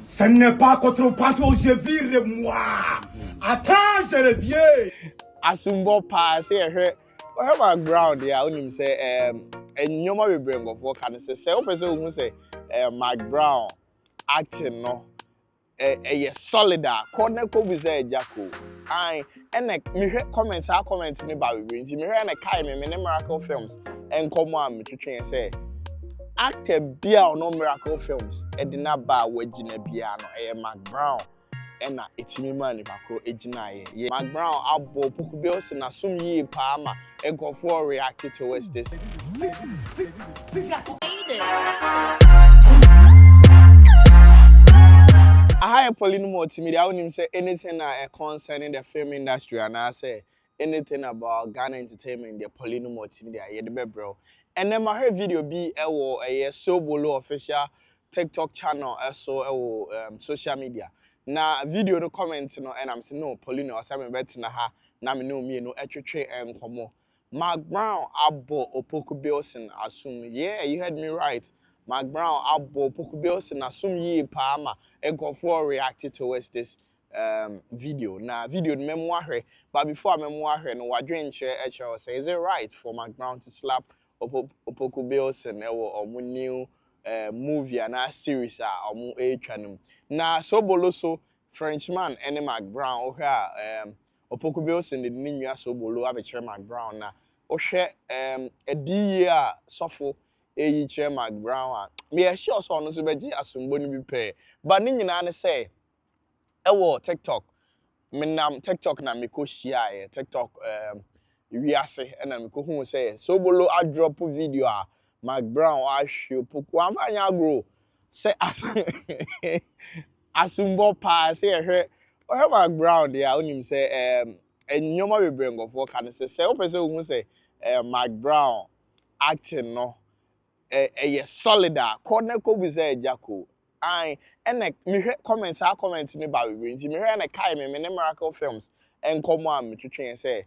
Ce n'est pas contre panto, je vire moi. Attends, je reviens. Asumbo pass here. McBrown there, onim say enyoma we bring of work and say o person who say McBrown acting no solid corner ko bi say Agya Koo ai ene me hwe comment ni ba we nti me hwe na kai me Miracle Films enkomo am twetwe say actor bia no Miracle Films edina ba wagina bia no McBrown ena etimi man bakro ejina ye McBrown abo Opoku Bilson asum yi pa ama enkofo react towards this. I Poleeno Multimedia. I wouldn't say anything concerning the film industry, and I say anything about Ghana entertainment, the Poleeno Multimedia, yeah, the McBrown. And then my video be a Sobolo official TikTok channel, so social media. Now video no comment no, and I'm saying no Poleeno or something better na ha. Na me know me no etwetwe and komo. McBrown abo Opoku Bilson assume. Yeah, you heard me right. McBrown abo Opoku Bilson assume ye pa ama enkofo reacted towards this video. Now video memoir, but before memoir no wadwen kire say is it right for McBrown to slap Opoku Bilson or new movie and a series omu etwanem. Na so boloso Frenchman ene McBrown ohwa Opoku Bilson de ninua so bolo abekire McBrown na ohwe ediye a sofo eyi kire McBrown a me sure so no so beji asumbo ni bi pe ba ni nyina ne say ewo TikTok menam TikTok na me ko share TikTok wiase na me ko hu say so bolo a drop video a McBrown ahwe Opoku amfanya grow say asumbo pass here McBrown there onim say enyoma we bring of work and say o person who say McBrown acting no solid corner ko bi say Agya Koo ai ene me hwe comment ni ba we nti me hwe na kai me Miracle Films enkomo am twetwe say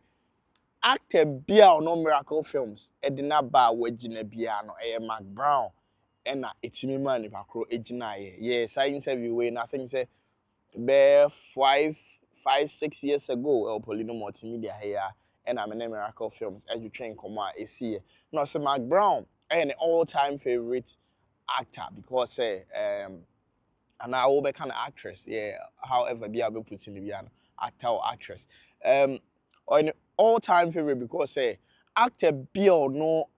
actor bia no Miracle Films edina ba wagina bia no McBrown ena etimi man bakro ejina ye yes I interview we nothing say be 5-6 years ago Poleeno Multimedia here and I'm in Miracle Films as you train come out see no say McBrown an all-time favorite actor because say and I will be kind of actress yeah however be able put in the actor or actress or an all-time favorite because say actor be or no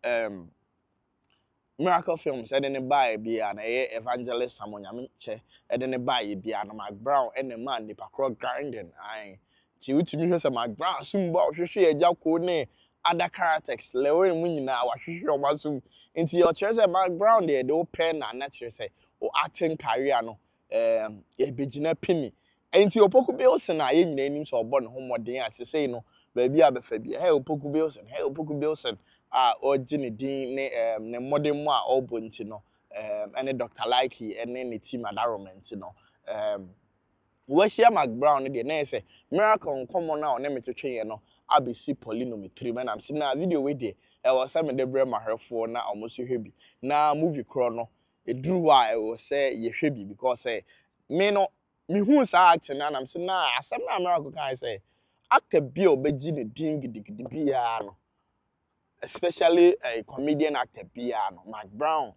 Miracle Films and then buy be an evangelist someone che and then buy be an McBrown and the man the pakro grinding I to me say McBrown soon about hwe Agya Koo ne other characters lewe mu nyina wa hwe o masum into your church McBrown there the open and natural say o acting career no e begina pini into Opoku Bilson na ye nyina nim so obo ne homoden ase say no ba bia be fa bia hey Opoku Bilson origin din ne modern mu a obonti no ene Dr. Likey ene ne team environment no we share McBrown de na say Miracle common na na metwetwe no abisi Poleeno Multimedia na am see na video we de e was some de bre mahwefo na omoso hwebi na movie kro no e duru wa e wo say ye hwebi because me no me hu sa act na am see na asem na Miracle kan say actor bi obeji ne din gidigidi bia no especially a comedian actor bia no McBrown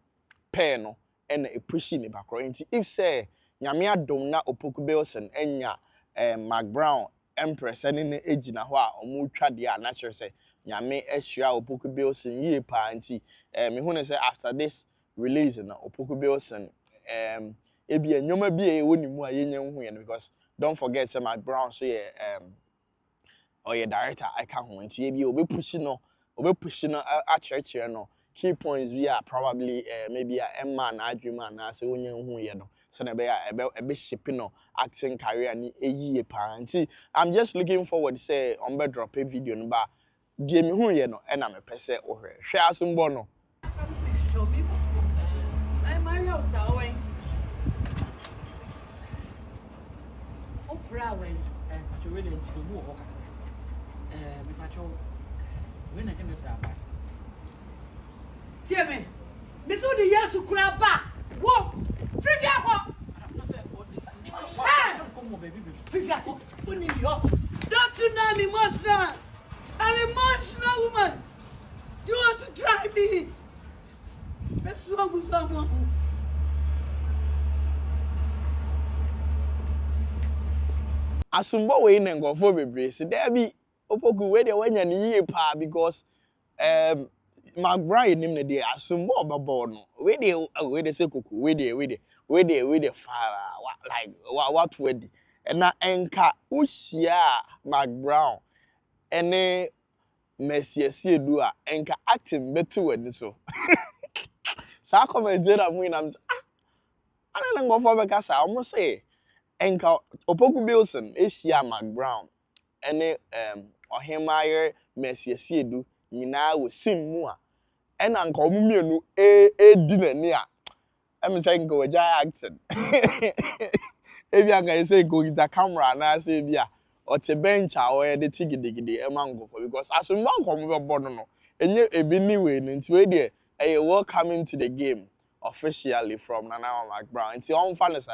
pen no and a pushing ne bakro nti if say nyame adom na Opoku Bilson enya McBrown empress ene ne ejina ho a omu twa de a na kire say nyame ehira Opoku Bilson ye pa nti me hu ne say after this release na Opoku Bilson ebi enyoma bi e woni mu a yenya hu ye because don't forget say McBrown so ye or your director I can't hu nti ebi obe push no a church no key points we are probably maybe a man argument na say onye hu ye no so na be a shipping no acting career ni eyiye pa nti I'm just looking forward say on be drop a video no ba die me hu ye no e na me pese ohwe hwe asumbo no when I can grab Timmy, Miss Odi Yasu Crabba. Whoa, Frivia. Don't you know I'm emotional? I'm an emotional woman. You want to try me? Let's go with someone. Asumbo we ne ngofo bebre se there be opoku we dey wanya ne yie pa because McBrown nim ne dey asumbo obabo no we dey say kuku we dey fara like what wedi na enka usia McBrown ene Messi edu a enka acting betu wedi so sa comment na mu na ana ngofo be kasa omo say enka Opoku Bilson Agya McBrown ene ohemayer Messi edu nyina wo sim mu a ena nka omumienu di nani a em say nka waja acting ebi anga say go gita camera na say bia o te bench a o de tigidegide emangofo because asumba nkom be bodo no enye ebi ni we nti we dey welcoming to the game officially from Nana McBrown. It's on fans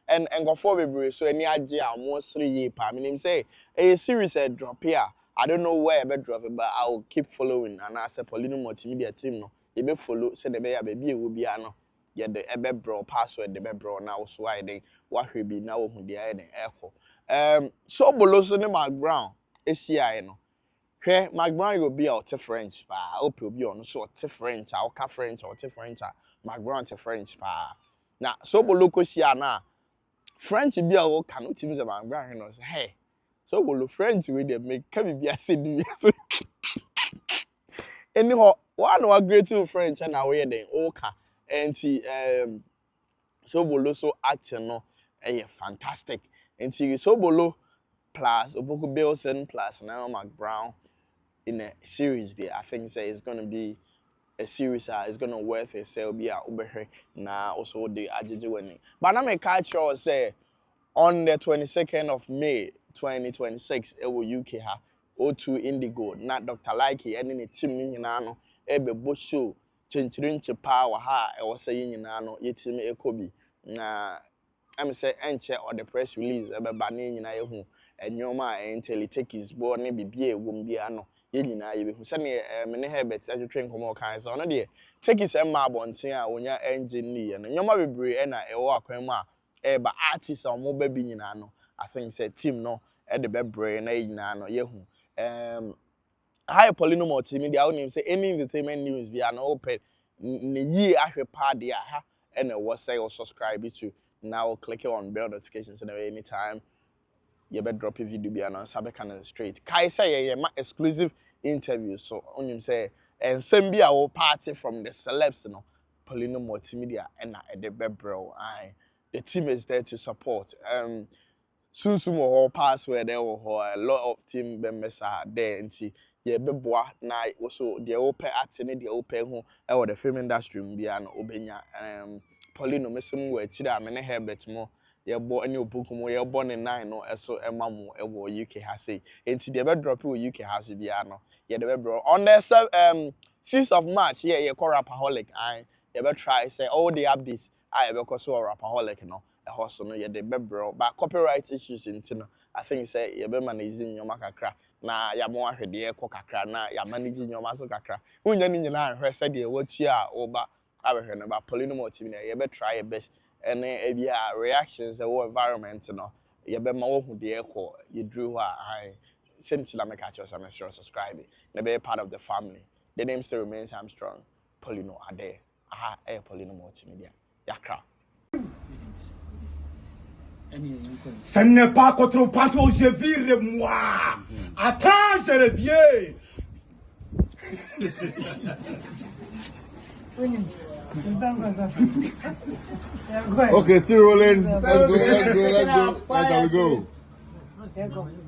and go for baby so any idea almost 3 years pa. Meaning say a series drop here. I don't know where I drop it, but I will keep following and as a Poleeno Multimedia team no. You be follow say the baby will be ano. Yeah, the McBrown password the McBrown now so I dey what will be now who the echo. So below so the McBrown ACI no. Hwɛ McBrown go be out to French pa. Hope you be on so to French, I ka French or to French. McBrown to French pa. Na so bolo ko sia na French bi a wo kan utim se McBrown no say hey. So bolo French we dey make ka bi ase di. Anyhow, one wa great to French na we dey o ka. Enti so bolo so action no fantastic. Enti so bolo plus Opoku Bilson plus now McBrown in a series there. I think say it's gonna be a series it's gonna worth it. Say be a ubehre na also the Agya winning. But na me catch you say on the 22nd of May 2026 it will UK ha O2 Indigo na Dr. Likey and the team ni nyina no ebe bo show chenchirinche power ha e wo say nyina no yetim ekobi na am say enche or the press release ebe ba na nyina yehu enyoma entel take his board ne bibie wom bia no ye nyina ye behu se ne me ne Herbert atwetwe nkomo kan so no de take his emma abonten a onya engine ni ye no nyoma bebre na ewo akwan mu a eba artist a mo ba bi nyina no I think say team no e de bebre na nyina no yehu hi Poleeno Multimedia onim say any entertainment news bia no open ne yi ahwe pa de a ha and what say or subscribe to now click on bell notifications and anytime you better drop a video be announced Sabekan straight. Kai say my exclusive interview so on him say and send be our party from the celebs no Poleeno Multimedia and the bebro the team is there to support soon more password there or a lot of team members are there and see yeah beboa na also the open atene the open who or the film industry be an obenya Poleeno mesum we tira me ne Herbert mo ye bo any Opoku mo ye born in 9 no eso emamu e wo UK ha say enti the be drop wo UK house bia no ye the be on the 6th of March ye call rapaholic ye be try say all the updates ye be call so rapaholic no e hoso no ye the be but copyright issues enti no I think say ye be managing nyoma kakra na ya mo ahwede ye ko kakra na ya managing nyoma so kakra unya ni nyina ahwe say de watua oba abehwe no ba Poleeno Multimedia ye be try your best and ebia reactions the whole environment no ye be ma wo hu de ekọ ye drew I sent la make catch us and subscribe na be part of the family. The name still remains Armstrong Poleeno Ade Poleeno Multimedia yakra. Ce n'est pas contre panto, je vire moi. Attends, je reviens. Okay, still rolling. Let's go. Let's go. Let's go. Let's go.